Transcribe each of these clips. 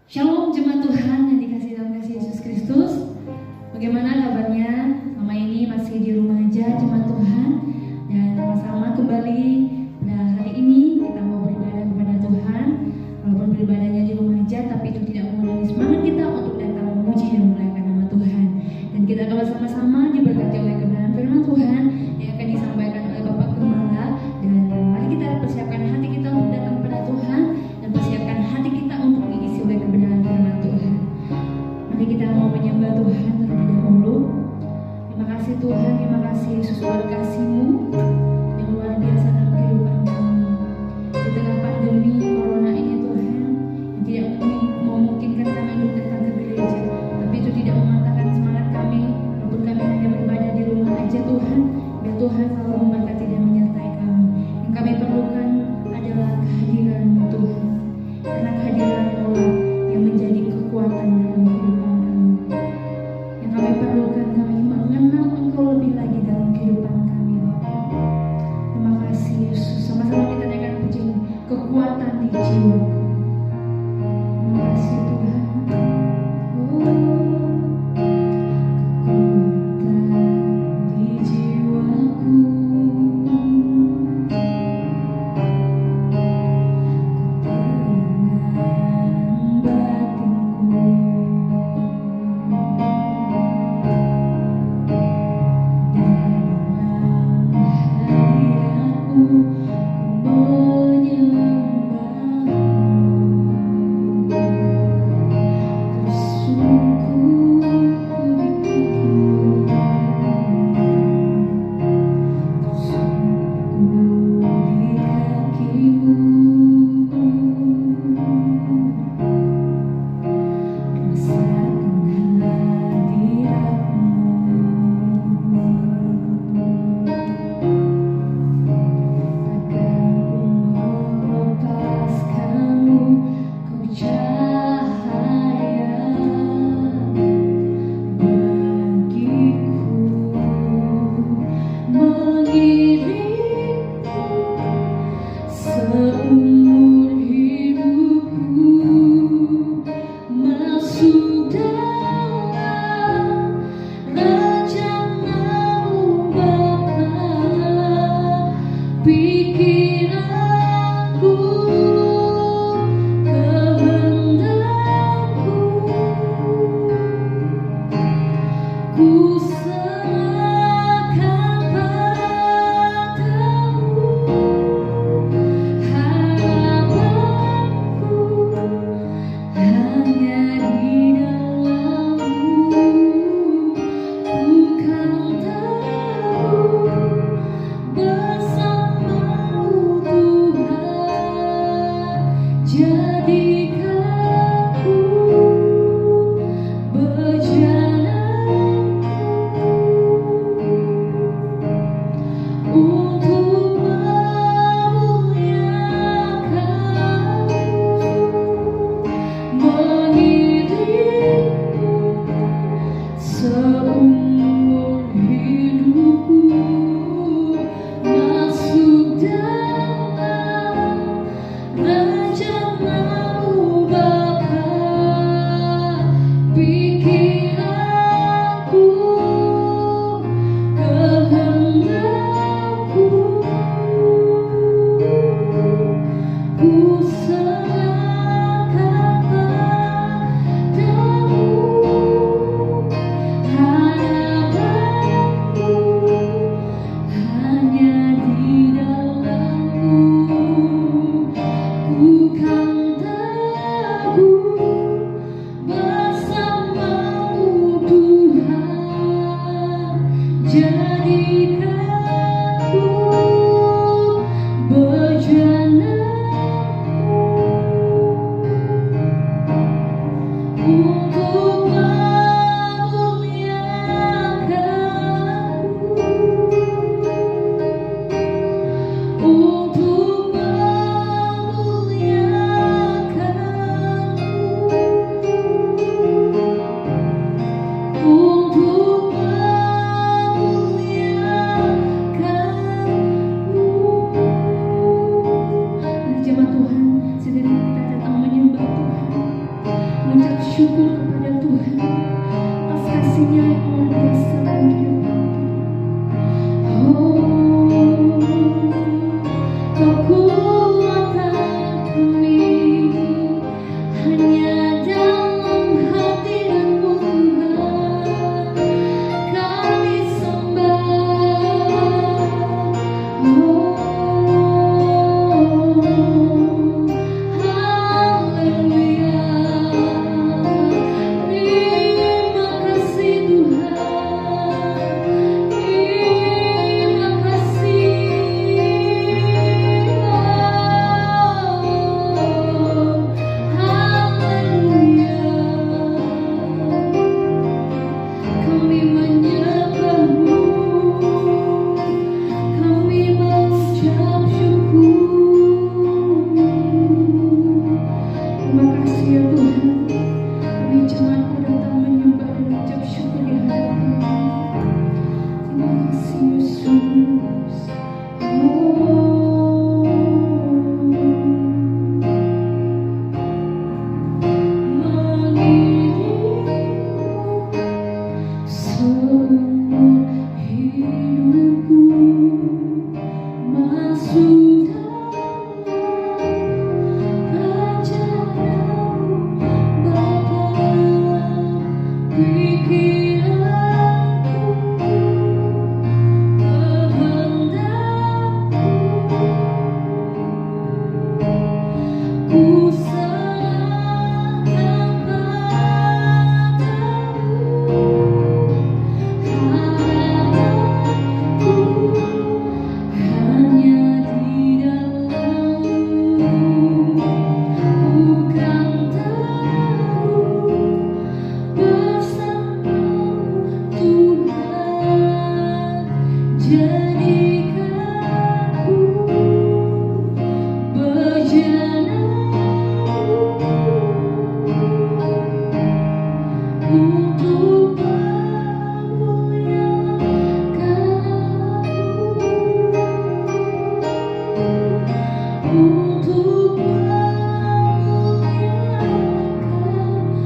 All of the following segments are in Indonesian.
Shalom jemaat Tuhan yang dikasihi dalam kasih Yesus Kristus. Bagaimana kabarnya? Selama ini masih di rumah aja jemaat Tuhan. Dan sama-sama kembali pada hari ini kita mau beribadah kepada Tuhan. Walaupun beribadahnya di rumah aja, tapi itu tidak mengurangi semangat kita untuk datang memuji dan memuliakan nama Tuhan. Dan kita akan bersama-sama diberkati oleh kebenaran firman Tuhan yang akan disampaikan oleh Bapak Gembala. Dan mari kita persiapkan hati kita untuk datang kepada Tuhan dan persiapkan hati kita untuk diisi oleh kebenaran firman Tuhan. Mari kita mau menyembah Tuhan terlebih dahulu. Terima kasih Tuhan, terima kasih Yesus buat kasih-Mu yang luar biasa dalam kehidupan kami. Di tengah pandemi corona ini Tuhan, yang tidak memungkinkan kami untuk datang ke gereja, tapi itu tidak mematahkan semangat kami, walaupun kami hanya beribadah di rumah aja Tuhan. Biar Tuhan selalu memberkati dan menyertai kami. Yang kami perlukan adalah kehadiran-Mu Tuhan, karena kehadiran-Mu yang menjadi kekuatan dalam kehidupan kami. Yang kami perlukan, kami mengenal Engkau lebih lagi dalam kehidupan kami Bapa. Terima kasih Yesus. Sama-sama kita naikkan pujian kekuatan di jiwaku. Terima kasih Tuhan. Kekuatan di jiwaku, ketenangan batinku. Masuk dalam rencana-Mu mengucap syukur kepada Tuhan atas kasih-Nya yang luar biasa dalam kehidupan. Kekuatan kami hanya dalam hadirat-Mu Tuhan, kami sembah. Haleluya. Terima kasih Tuhan, terima kasih. Haleluya. Kami menyembah-Mu, kami mengucap syukur. Terima kasih ya Tuhan, kami jemaat-Mu datang menyembah dan mengucap syukur di hadapan-Mu. Terima kasih Yesus. Semua hidupku masuk dalam ajaran-Mu Bapa. Pikiranku, kehendakku, ku serahkan padamu. Harapanku hanya di dalam-Mu, bukan tahu bersama-Mu Tuhan. Jadikan ku untuk memuliakan-Mu, untuk memuliakan-Mu,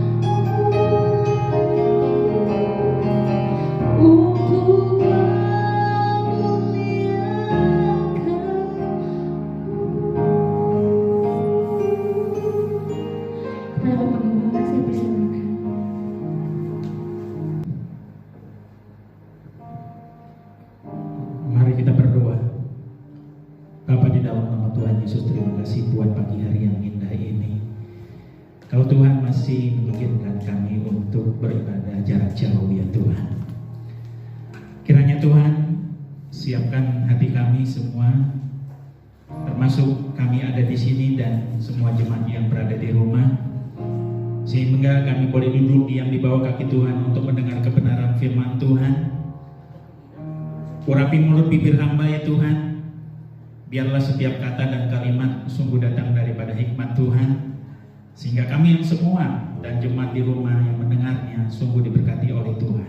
untuk memuliakan-Mu. Kepada Bapak Gembala saya persilakan. Mari kita berdoa. Bapa, di dalam nama Tuhan Yesus, terima kasih buat pagi hari yang indah ini. Kalau Tuhan masih mengizinkan kami untuk beribadah jarak jauh ya Tuhan. Kiranya Tuhan siapkan hati kami semua, termasuk kami ada di sini dan semua jemaat yang berada di rumah, sehingga kami boleh duduk diam di bawah kaki Tuhan untuk mendengar kebenaran firman Tuhan. Urapi mulut bibir hamba ya Tuhan. Biarlah setiap kata dan kalimat sungguh datang daripada hikmat Tuhan, sehingga kami yang semua dan jemaat di rumah yang mendengarnya sungguh diberkati oleh Tuhan.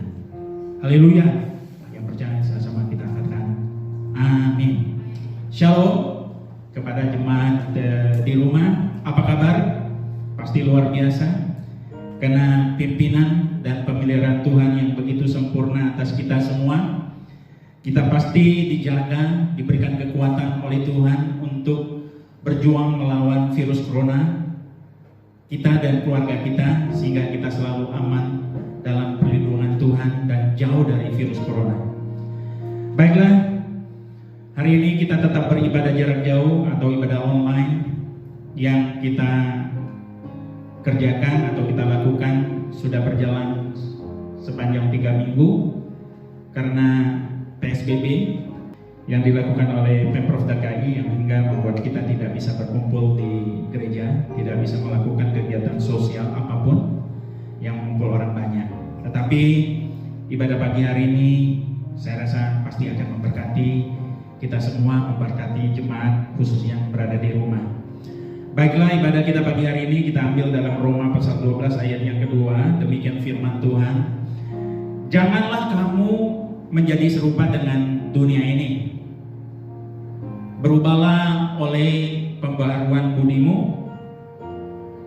Haleluya. Yang percaya sama-sama kita katakan amin. Shalom kepada jemaat di rumah. Apa kabar? Pasti luar biasa, karena pimpinan dan pemeliharaan Tuhan yang begitu sempurna atas kita semua. Kita pasti dijaga, diberikan kekuatan oleh Tuhan untuk berjuang melawan virus corona, kita dan keluarga kita, sehingga kita selalu aman dalam perlindungan Tuhan dan jauh dari virus corona. Baiklah, hari ini kita tetap beribadah jarak jauh atau ibadah online yang kita kerjakan atau kita lakukan sudah berjalan sepanjang 3 minggu karena PSBB yang dilakukan oleh Pemprov DKI yang hingga membuat kita tidak bisa berkumpul di gereja, tidak bisa melakukan kegiatan sosial apapun yang mengumpul orang banyak. Tetapi ibadah pagi hari ini saya rasa pasti akan memberkati kita semua, memberkati jemaat khusus yang berada di rumah. Baiklah, ibadah kita pagi hari ini kita ambil dalam Roma pasal 12 ayat yang kedua. Demikian firman Tuhan. Janganlah kamu menjadi serupa dengan dunia ini. Berubahlah oleh pembaharuan budimu,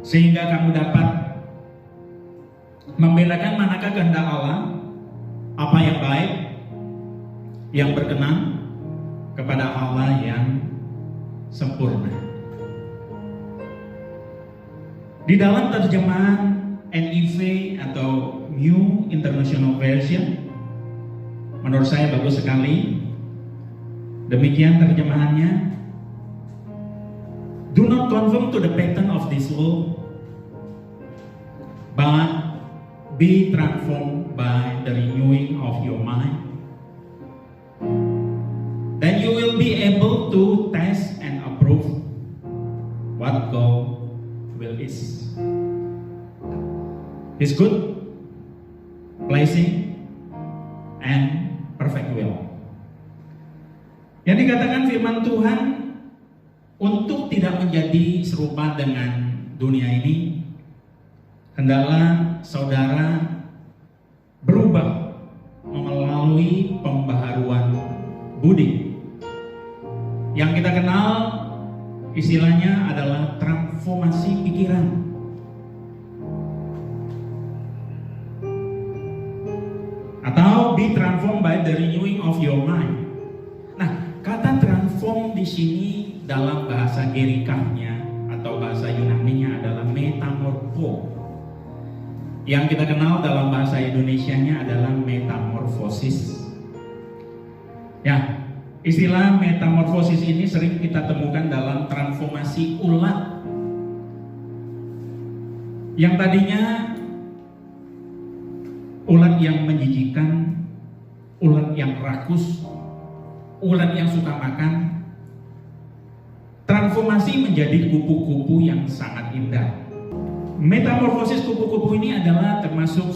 sehingga kamu dapat membedakan manakah kehendak Allah, apa yang baik, yang berkenan kepada Allah yang sempurna. Di dalam terjemahan NIV atau New International Version, menurut saya bagus sekali. Demikian terjemahannya. Do not conform to the pattern of this world, but be transformed by the renewing of your mind. Then you will be able to test and approve what God's will is. His good, pleasing, and perfect will. Yang dikatakan firman Tuhan untuk tidak menjadi serupa dengan dunia ini, hendaklah saudara berubah melalui pembaharuan budi. Yang kita kenal istilahnya adalah transformasi pikiran. Atau be transformed by the renewing of your mind. Nah, kata transform di sini dalam bahasa Gerikahnya atau bahasa Yunaninya adalah metamorpho. Yang kita kenal dalam bahasa Indonesianya adalah metamorfosis. Ya, istilah metamorfosis ini sering kita temukan dalam transformasi ulat. Yang tadinya ulat yang menjijikan, ulat yang rakus, ulat yang suka makan, transformasi menjadi kupu-kupu yang sangat indah. Metamorfosis kupu-kupu ini adalah termasuk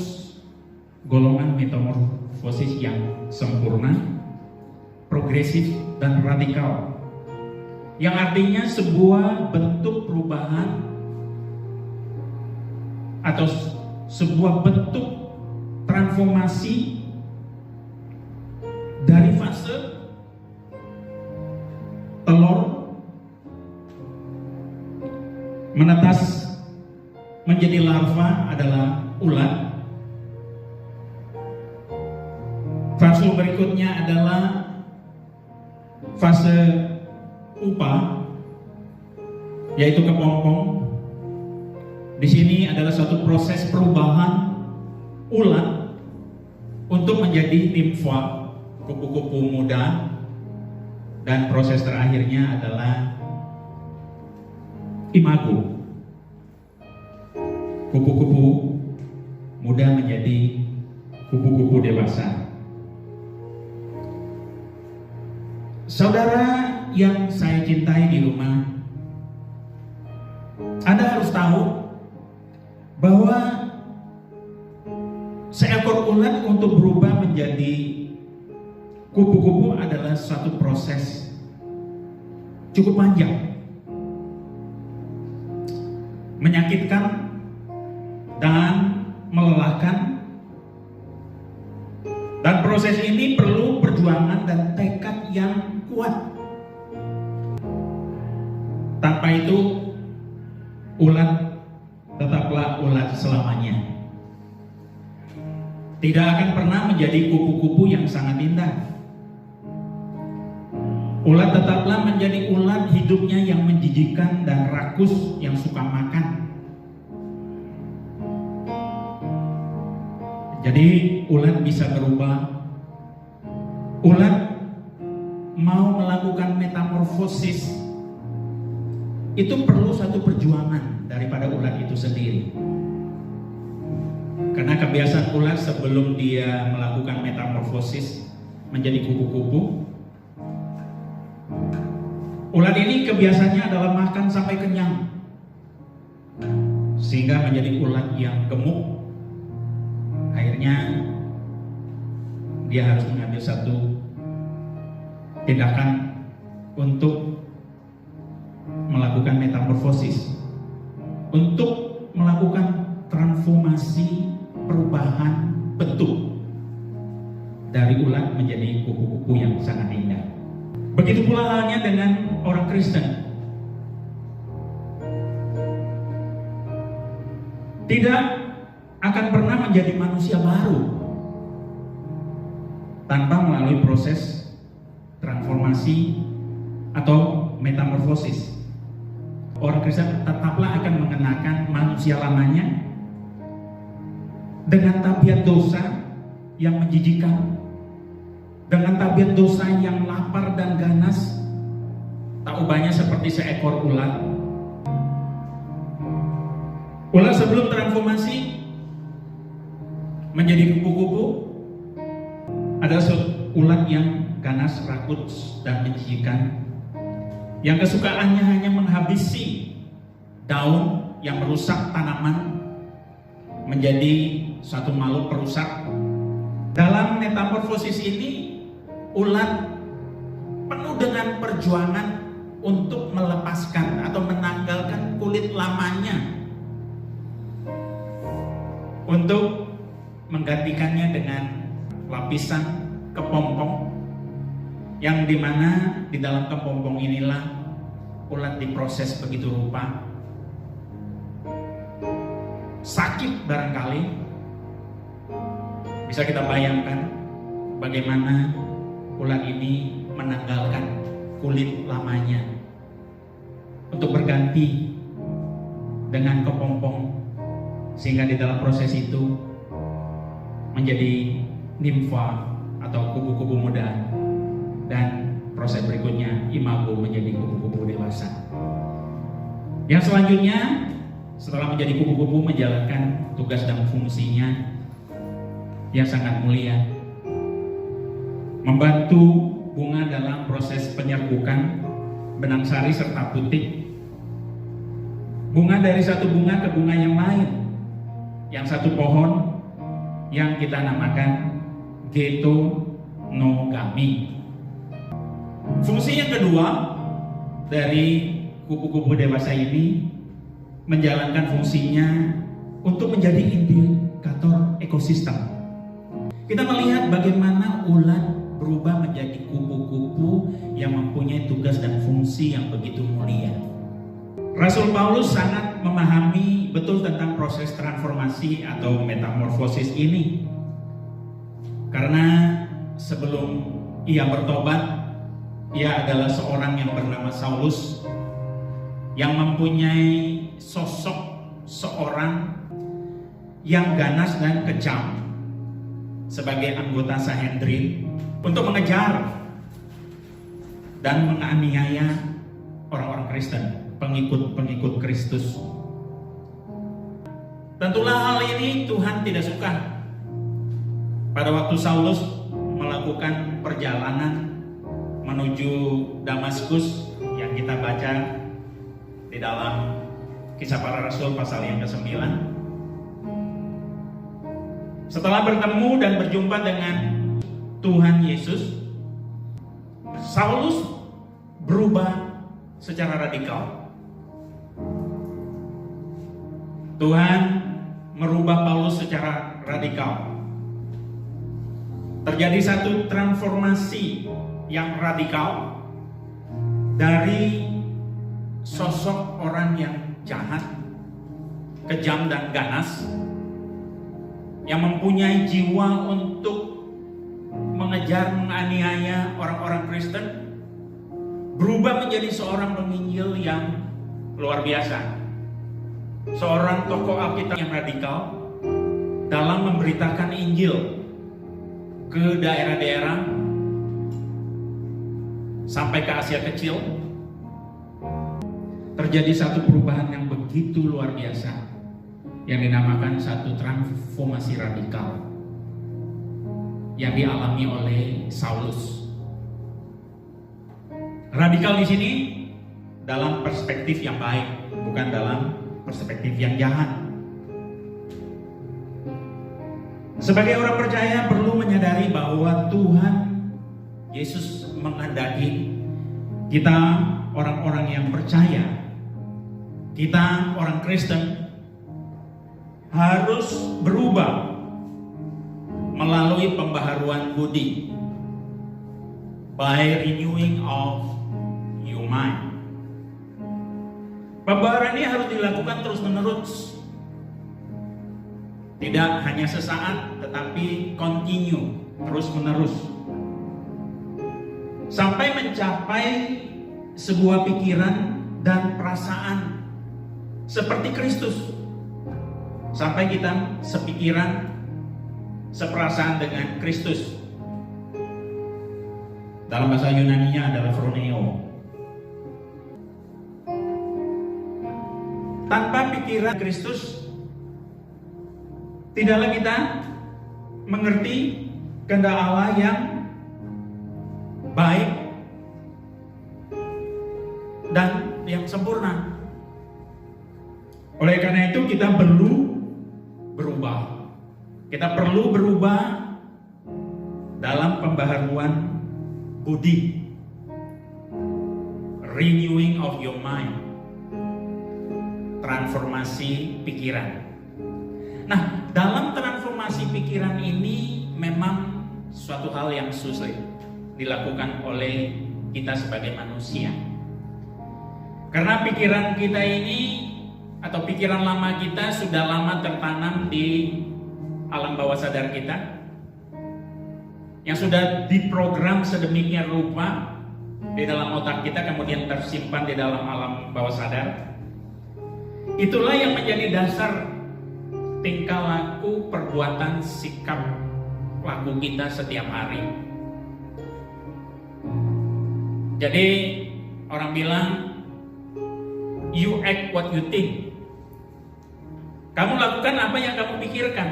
golongan metamorfosis yang sempurna, progresif, dan radikal. Yang artinya sebuah bentuk perubahan atau sebuah bentuk transformasi dari fase telur menetas menjadi larva adalah ulat. Fase berikutnya adalah fase pupa, yaitu kepompong. Di sini adalah suatu proses perubahan ulat untuk menjadi nimfa, kupu-kupu muda, dan proses terakhirnya adalah imago. Kupu-kupu muda menjadi kupu-kupu dewasa. Saudara yang saya cintai di rumah, Anda harus tahu bahwa seekor ulat untuk berubah menjadi kupu-kupu adalah suatu proses cukup panjang, menyakitkan, dan melelahkan. Dan proses ini perlu perjuangan dan tekad yang kuat. Tanpa itu, ulat tetaplah ulat selamanya. Tidak akan pernah menjadi kupu-kupu yang sangat indah. Ulat tetaplah menjadi ulat hidupnya yang menjijikan dan rakus, yang suka makan. Jadi ulat bisa berubah. Ulat mau melakukan metamorfosis, itu perlu satu perjuangan daripada ulat itu sendiri. Karena kebiasaan ulat sebelum dia melakukan metamorfosis menjadi kupu-kupu, ulat ini kebiasaannya adalah makan sampai kenyang, sehingga menjadi ulat yang gemuk. Akhirnya dia harus mengambil satu tindakan untuk melakukan metamorfosis, untuk melakukan transformasi perubahan bentuk dari ulat menjadi kupu-kupu yang sangat indah. Begitu pula halnya dengan orang Kristen. Tidak akan pernah menjadi manusia baru tanpa melalui proses transformasi atau metamorfosis. Orang Kristen tetaplah akan mengenakan manusia lamanya dengan tabiat dosa yang menjijikkan, dengan tabiat dosa yang lapar dan ganas, tak ubahnya seperti seekor ulat. Ulat sebelum transformasi menjadi kupu-kupu adalah ulat yang ganas, rakut, dan menjijikkan, yang kesukaannya hanya menghabisi daun yang merusak tanaman menjadi suatu makhluk perusak. Dalam metamorfosis ini, ulat penuh dengan perjuangan untuk melepaskan atau menanggalkan kulit lamanya untuk menggantikannya dengan lapisan kepompong, yang dimana di dalam kepompong inilah ulat diproses begitu rupa. Sakit barangkali, bisa kita bayangkan bagaimana ulat ini menanggalkan kulit lamanya untuk berganti dengan kepompong, sehingga di dalam proses itu menjadi nimfa atau kupu-kupu muda, dan proses berikutnya imago menjadi kupu-kupu dewasa. Yang selanjutnya, setelah menjadi kupu-kupu, menjalankan tugas dan fungsinya yang sangat mulia, membantu bunga dalam proses penyerbukan benang sari serta putik bunga dari satu bunga ke bunga yang lain, yang satu pohon yang kita namakan getonogami. Fungsi yang kedua dari kupu-kupu dewasa ini menjalankan fungsinya untuk menjadi indikator ekosistem. Kita melihat bagaimana ulat berubah menjadi kupu-kupu yang mempunyai tugas dan fungsi yang begitu mulia. Rasul Paulus sangat memahami betul tentang proses transformasi atau metamorfosis ini, karena sebelum ia bertobat, ia adalah seorang yang bernama Saulus, yang mempunyai sosok seorang yang ganas dan kejam sebagai anggota Sanhedrin untuk mengejar dan menganiaya orang-orang Kristen, pengikut Kristus. Tentulah hal ini Tuhan tidak suka. Pada waktu Saulus melakukan perjalanan menuju Damaskus yang kita baca di dalam Kisah Para Rasul pasal yang ke-9. Setelah bertemu dan berjumpa dengan Tuhan Yesus, Saulus berubah secara radikal. Tuhan merubah Paulus secara radikal. Terjadi satu transformasi yang radikal dari sosok orang yang jahat, kejam dan ganas, yang mempunyai jiwa untuk mengejar, menganiaya orang-orang Kristen, berubah menjadi seorang penginjil yang luar biasa, seorang tokoh Alkitab yang radikal dalam memberitakan Injil ke daerah-daerah sampai ke Asia Kecil. Terjadi satu perubahan yang begitu luar biasa yang dinamakan satu transformasi radikal yang dialami oleh Saulus. Radikal di sini dalam perspektif yang baik, bukan dalam perspektif yang jahat. Sebagai orang percaya perlu menyadari bahwa Tuhan Yesus menghendaki kita orang-orang yang percaya, kita orang Kristen harus berubah melalui pembaharuan budi, by renewing of your mind. Pembaharuan ini harus dilakukan terus-menerus. Tidak hanya sesaat, tetapi continue, terus-menerus. Sampai mencapai sebuah pikiran dan perasaan seperti Kristus. Sampai kita sepikiran, seperasaan dengan Kristus. Dalam bahasa Yunani-nya adalah phroneo. Tanpa pikiran Kristus, tidaklah kita mengerti kehendak Allah yang baik dan yang sempurna. Oleh karena itu kita perlu berubah. Kita perlu berubah dalam pembaharuan budi, renewing of your mind, transformasi pikiran. Nah, dalam transformasi pikiran ini memang suatu hal yang sulit dilakukan oleh kita sebagai manusia. Karena pikiran kita ini atau pikiran lama kita sudah lama tertanam di alam bawah sadar kita, yang sudah diprogram sedemikian rupa di dalam otak kita, kemudian tersimpan di dalam alam bawah sadar. Itulah yang menjadi dasar tingkah laku, perbuatan, sikap laku kita setiap hari. Jadi orang bilang, you act what you think. Kamu lakukan apa yang kamu pikirkan.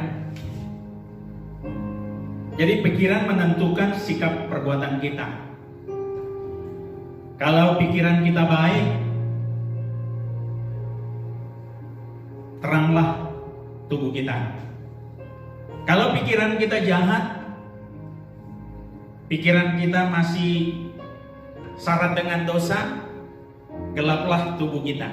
Jadi pikiran menentukan sikap perbuatan kita. Kalau pikiran kita baik, teranglah tubuh kita. Kalau pikiran kita jahat, pikiran kita masih syarat dengan dosa, gelaplah tubuh kita.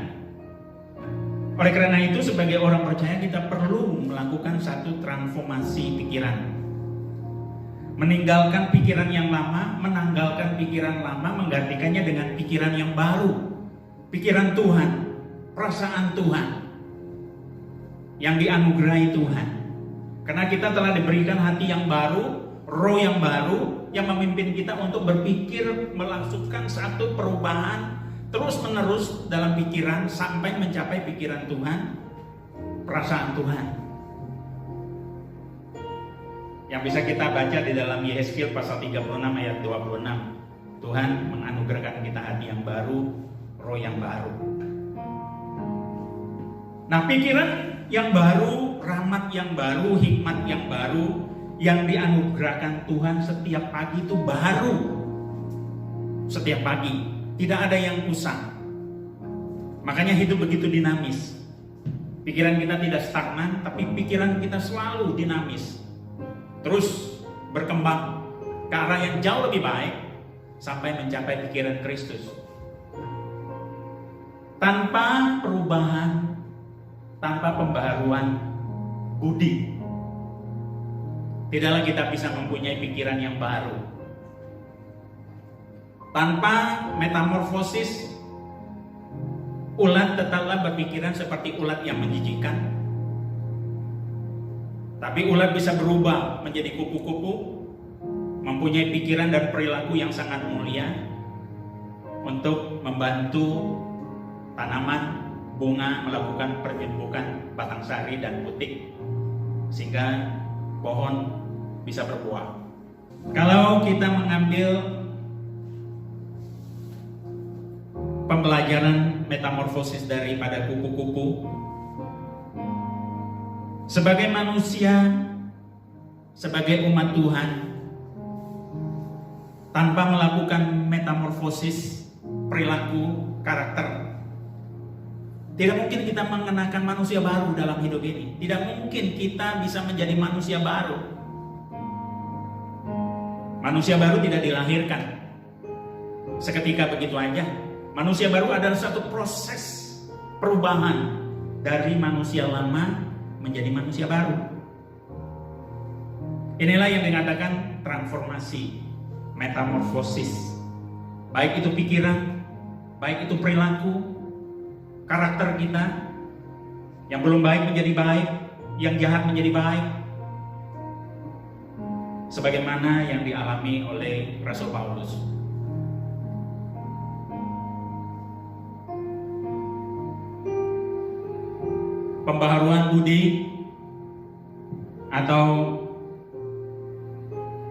Oleh karena itu, sebagai orang percaya kita perlu melakukan satu transformasi pikiran. Meninggalkan pikiran yang lama, menanggalkan pikiran lama, menggantikannya dengan pikiran yang baru. Pikiran Tuhan, perasaan Tuhan yang dianugerahi Tuhan. Karena kita telah diberikan hati yang baru, roh yang baru, yang memimpin kita untuk berpikir, melakukan satu perubahan terus-menerus dalam pikiran sampai mencapai pikiran Tuhan, perasaan Tuhan. Yang bisa kita baca di dalam Yehezkiel pasal 36 ayat 26. Tuhan menganugerahkan kita hati yang baru, roh yang baru. Nah, pikiran yang baru, rahmat yang baru, hikmat yang baru yang dianugerahkan Tuhan setiap pagi itu baru. Setiap pagi, tidak ada yang usang. Makanya hidup begitu dinamis. Pikiran kita tidak stagnan, tapi pikiran kita selalu dinamis. Terus berkembang ke arah yang jauh lebih baik sampai mencapai pikiran Kristus. Tanpa perubahan, tanpa pembaharuan budi, tidaklah kita bisa mempunyai pikiran yang baru. Tanpa metamorfosis, ulat tetaplah berpikiran seperti ulat yang menjijikkan. Tapi ulat bisa berubah menjadi kupu-kupu, mempunyai pikiran dan perilaku yang sangat mulia untuk membantu tanaman, bunga melakukan pertumbuhan batang sari dan putik sehingga pohon bisa berbuah. Kalau kita mengambil pembelajaran metamorfosis daripada kupu-kupu, sebagai manusia, sebagai umat Tuhan, tanpa melakukan metamorfosis perilaku, karakter, tidak mungkin kita mengenakan manusia baru dalam hidup ini. Tidak mungkin kita bisa menjadi manusia baru. Manusia baru tidak dilahirkan seketika begitu aja. Manusia baru adalah satu proses perubahan dari manusia lama menjadi manusia baru. Inilah yang dikatakan transformasi, metamorfosis. Baik itu pikiran, baik itu perilaku, karakter kita yang belum baik menjadi baik, yang jahat menjadi baik. Sebagaimana yang dialami oleh Rasul Paulus. Pembaharuan budi atau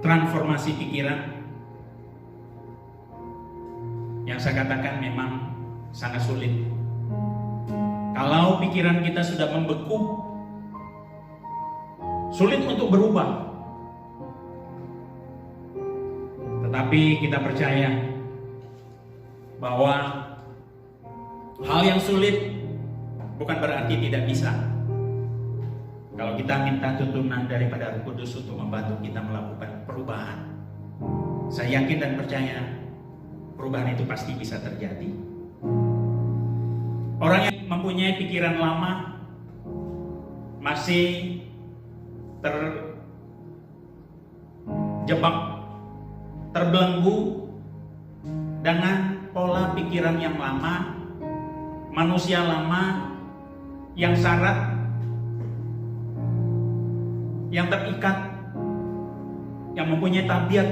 transformasi pikiran yang saya katakan memang sangat sulit. Kalau pikiran kita sudah membeku, sulit untuk berubah. Tetapi kita percaya bahwa hal yang sulit bukan berarti tidak bisa. Kalau kita minta tuntunan daripada Roh Kudus untuk membantu kita melakukan perubahan, saya yakin dan percaya perubahan itu pasti bisa terjadi. Orang yang mempunyai pikiran lama masih terjebak, terbelenggu dengan pola pikiran yang lama, manusia lama yang syarat, yang terikat, yang mempunyai tabiat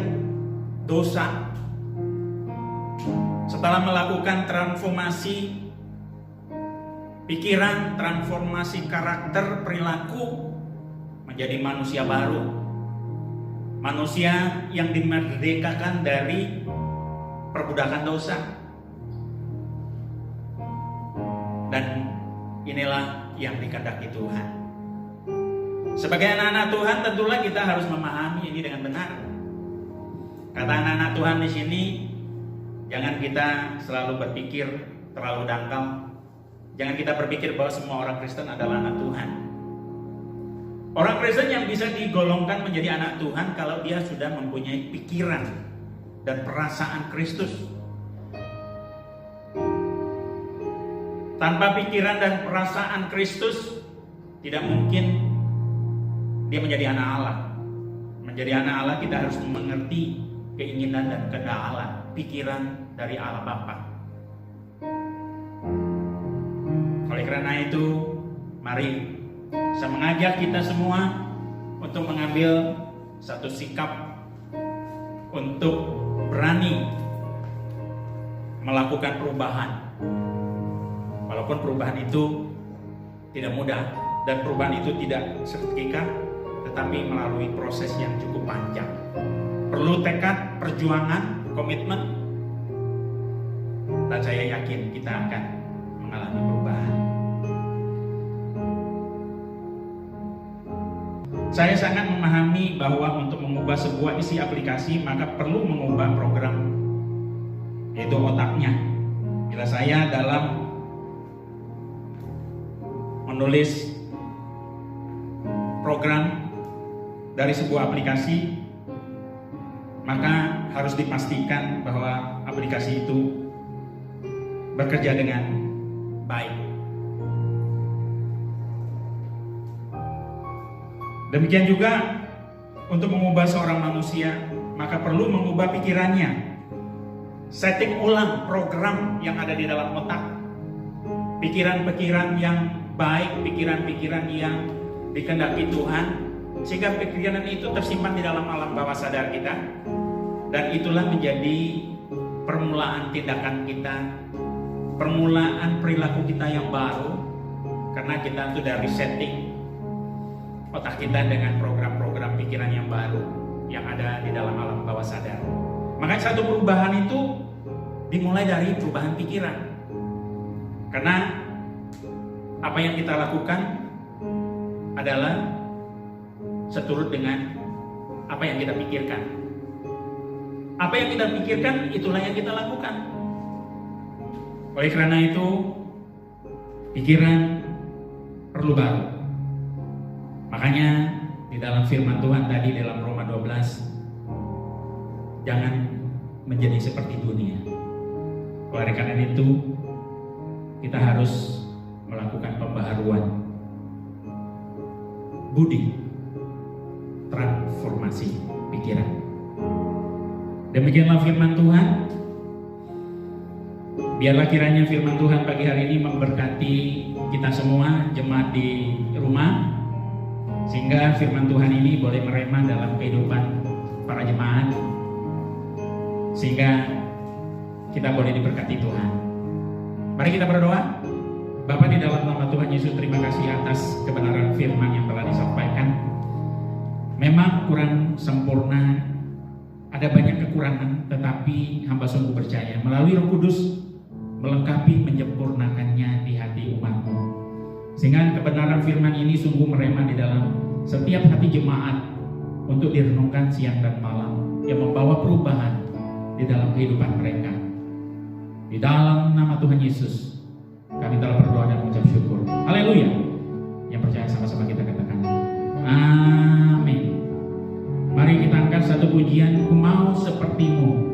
dosa. Setelah melakukan transformasi pikiran, transformasi karakter, perilaku, menjadi manusia baru, manusia yang dimerdekakan dari perbudakan dosa. Dan inilah yang dikehendaki Tuhan. Sebagai anak-anak Tuhan, tentulah kita harus memahami ini dengan benar. Kata anak-anak Tuhan di sini, jangan kita selalu berpikir terlalu dangkal. Jangan kita berpikir bahwa semua orang Kristen adalah anak Tuhan. Orang Kristen yang bisa digolongkan menjadi anak Tuhan kalau dia sudah mempunyai pikiran dan perasaan Kristus. Tanpa pikiran dan perasaan Kristus, tidak mungkin dia menjadi anak Allah. Menjadi anak Allah kita harus mengerti keinginan dan kehendak Allah, pikiran dari Allah Bapa. Oleh karena itu, mari saya mengajak kita semua untuk mengambil satu sikap untuk berani melakukan perubahan. Walaupun perubahan itu tidak mudah dan perubahan itu tidak seketika, tetapi melalui proses yang cukup panjang. Perlu tekad, perjuangan, komitmen, dan saya yakin kita akan mengalami perubahan. Saya sangat memahami bahwa untuk mengubah sebuah isi aplikasi maka perlu mengubah program, yaitu otaknya. Bila saya dalam menulis program dari sebuah aplikasi, maka harus dipastikan bahwa aplikasi itu bekerja dengan baik. Demikian juga untuk mengubah seorang manusia, maka perlu mengubah pikirannya. Setting ulang program yang ada di dalam otak. Pikiran-pikiran yang baik, pikiran-pikiran yang dikehendaki Tuhan, sehingga pikiran itu tersimpan di dalam alam bawah sadar kita, dan itulah menjadi permulaan tindakan kita, permulaan perilaku kita yang baru, karena kita sudah resetting otak kita dengan program-program pikiran yang baru yang ada di dalam alam bawah sadar. Makanya satu perubahan itu dimulai dari perubahan pikiran, karena apa yang kita lakukan adalah seturut dengan apa yang kita pikirkan. Apa yang kita pikirkan, itulah yang kita lakukan. Oleh karena itu, pikiran perlu baru. Makanya di dalam firman Tuhan tadi dalam Roma 12, jangan menjadi seperti dunia. Oleh karena itu, kita harus melakukan pembaharuan budi, transformasi pikiran. Demikianlah firman Tuhan. Biarlah kiranya firman Tuhan pagi hari ini memberkati kita semua, jemaat di rumah, sehingga firman Tuhan ini boleh merema dalam kehidupan para jemaat, sehingga kita boleh diberkati Tuhan. Mari kita berdoa. Bapa, di dalam nama Tuhan Yesus, terima kasih atas kebenaran firman yang telah disampaikan. Memang kurang sempurna, ada banyak kekurangan, tetapi hamba sungguh percaya melalui Roh Kudus melengkapi, menyempurnakannya di hati umat-Mu, sehingga kebenaran firman ini sungguh merema di dalam setiap hati jemaat untuk direnungkan siang dan malam, yang membawa perubahan di dalam kehidupan mereka. Di dalam nama Tuhan Yesus kami telah berdoa dan mengucap syukur. Haleluya. Yang percaya sama-sama kita katakan amin. Mari kita angkat satu pujian, Ku Mau Seperti-Mu.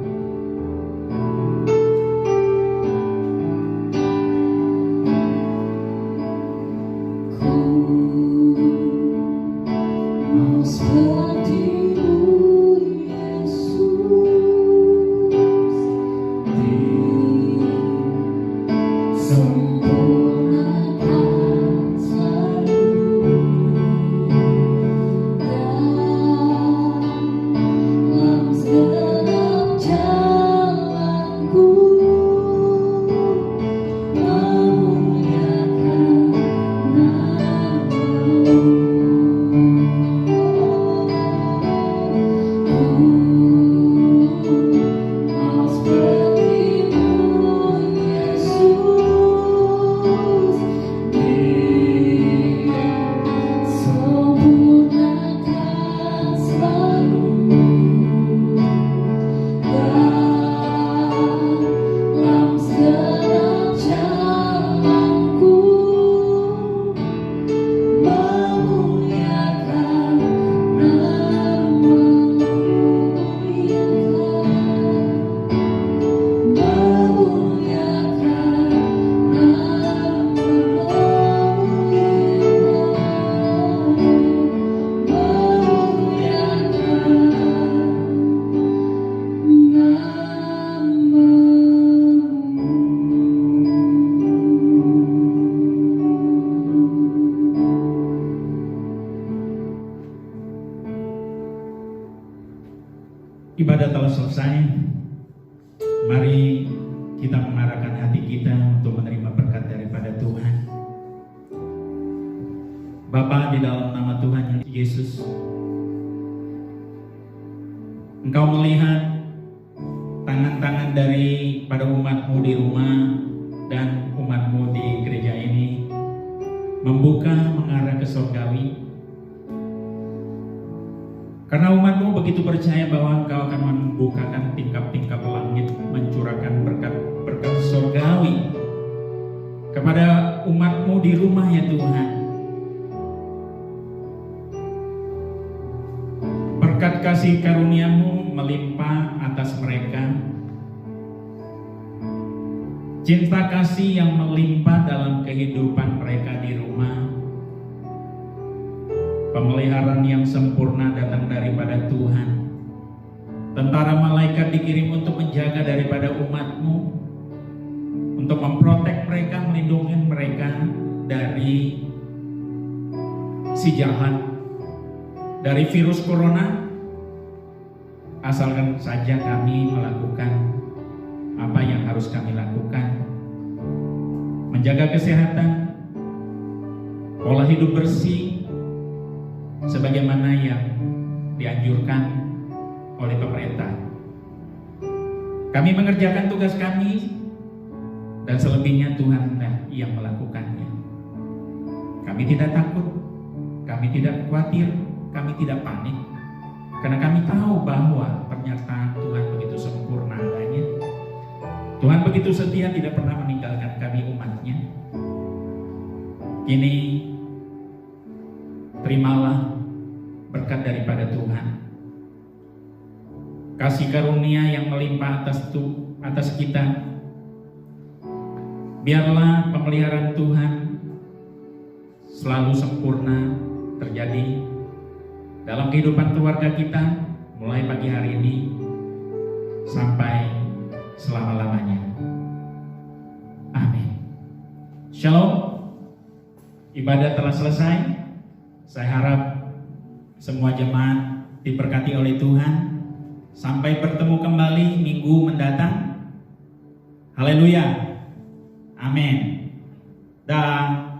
Ibadah telah selesai. Mari kita mengarahkan hati kita untuk menerima berkat daripada Tuhan. Bapa, di dalam nama Tuhan Yesus, Engkau melihat tangan-tangan daripada umat-Mu di rumah dan umat-Mu di gereja ini membuka mengarah ke surgawi. Karena umat-Mu begitu percaya bahwa Engkau akan membukakan tingkap-tingkap langit, mencurahkan berkat-berkat surgawi kepada umat-Mu di rumah, ya Tuhan. Berkat kasih karunia-Mu melimpah atas mereka. Cinta kasih yang melimpah dalam kehidupan mereka di rumah. Pemeliharaan yang sempurna datang daripada Tuhan. Tentara malaikat dikirim untuk menjaga daripada umat-Mu, untuk memprotek mereka, melindungi mereka dari si jahat, dari virus corona. Asalkan saja kami melakukan apa yang harus kami lakukan, menjaga kesehatan, pola hidup bersih, sebagaimana yang dianjurkan oleh pemerintah. Kami mengerjakan tugas kami, dan selebihnya Tuhanlah yang melakukannya. Kami tidak takut, kami tidak khawatir, kami tidak panik, karena kami tahu bahwa ternyata Tuhan begitu sempurna adanya. Tuhan begitu setia, tidak pernah meninggalkan kami umat-Nya. Kini terimalah berkat daripada Tuhan, kasih karunia yang melimpah atas kita. Biarlah pemeliharaan Tuhan selalu sempurna terjadi dalam kehidupan keluarga kita, mulai pagi hari ini sampai selama-lamanya. Amin. Shalom. Ibadah telah selesai. Saya harap Semua jemaat diberkati oleh Tuhan. Sampai bertemu kembali minggu mendatang. Haleluya. Amin. Dan